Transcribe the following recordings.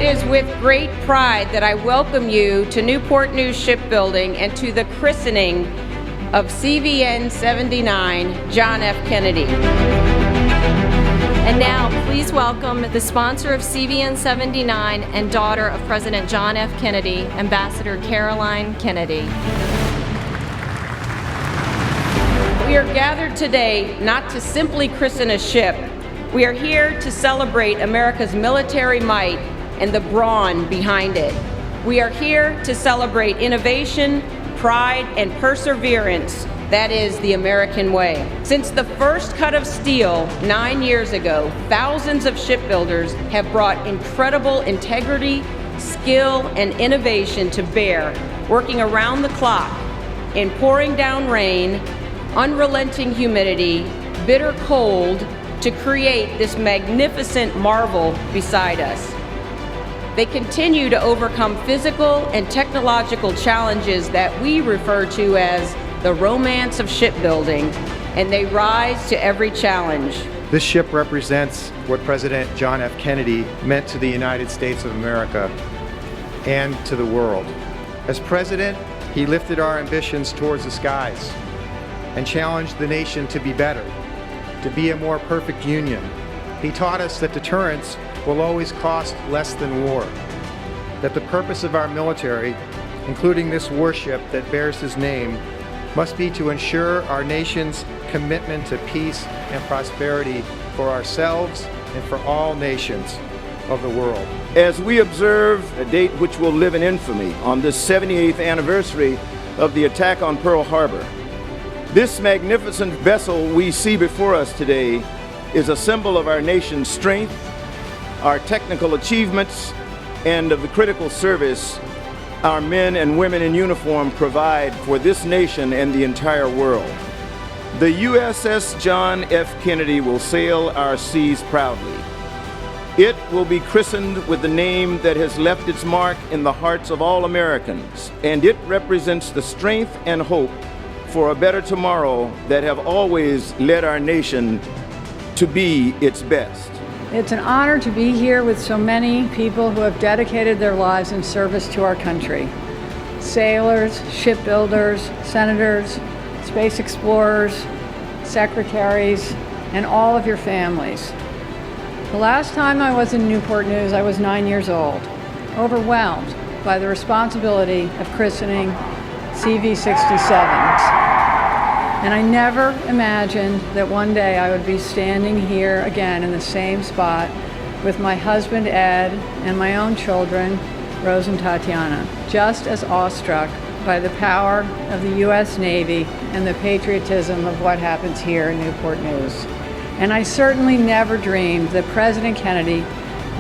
is with great pride that I welcome you to Newport News Shipbuilding and to the christening of CVN 79 John F. Kennedy. And now, please welcome the sponsor of CVN 79 and daughter of President John F. Kennedy, Ambassador Caroline Kennedy. We are gathered today not to simply christen a ship. We are here to celebrate America's military might and the brawn behind it. We are here to celebrate innovation, pride, and perseverance. That is the American way. Since the first cut of steel 9 years ago, thousands of shipbuilders have brought incredible integrity, skill, and innovation to bear, working around the clock in pouring down rain, unrelenting humidity, bitter cold, to create this magnificent marvel beside us. They continue to overcome physical and technological challenges that we refer to as the romance of shipbuilding, and they rise to every challenge. This ship represents what President John F. Kennedy meant to the United States of America and to the world. As president, he lifted our ambitions towards the skies and challenged the nation to be better, to be a more perfect union. He taught us that deterrence will always cost less than war, that the purpose of our military, including this warship that bears his name, must be to ensure our nation's commitment to peace and prosperity for ourselves and for all nations of the world. As we observe a date which will live in infamy on this 78th anniversary of the attack on Pearl Harbor, this magnificent vessel we see before us today is a symbol of our nation's strength, our technical achievements, and of the critical service our men and women in uniform provide for this nation and the entire world. The USS John F. Kennedy will sail our seas proudly. It will be christened with the name that has left its mark in the hearts of all Americans, and it represents the strength and hope for a better tomorrow that have always led our nation to be its best. It's an honor to be here with so many people who have dedicated their lives in service to our country. Sailors, shipbuilders, senators, space explorers, secretaries, and all of your families. The last time I was in Newport News, I was 9 years old, overwhelmed by the responsibility of christening CV-67s. And I never imagined that one day I would be standing here again in the same spot with my husband Ed and my own children, Rose and Tatiana, just as awestruck by the power of the U.S. Navy and the patriotism of what happens here in Newport News. And I certainly never dreamed that President Kennedy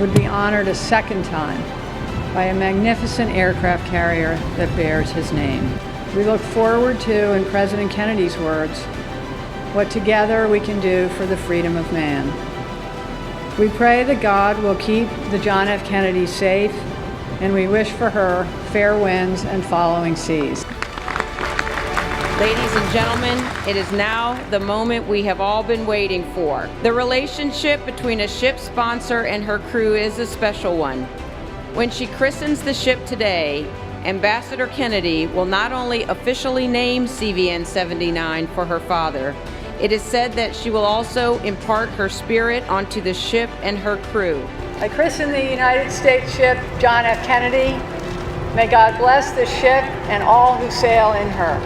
would be honored a second time by a magnificent aircraft carrier that bears his name. We look forward to, in President Kennedy's words, what together we can do for the freedom of man. We pray that God will keep the John F. Kennedy safe, and we wish for her fair winds and following seas. Ladies and gentlemen, it is now the moment we have all been waiting for. The relationship between a ship sponsor and her crew is a special one. When she christens the ship today, Ambassador Kennedy will not only officially name CVN 79 for her father, it is said that she will also impart her spirit onto the ship and her crew. I christen the United States ship John F. Kennedy. May God bless this ship and all who sail in her.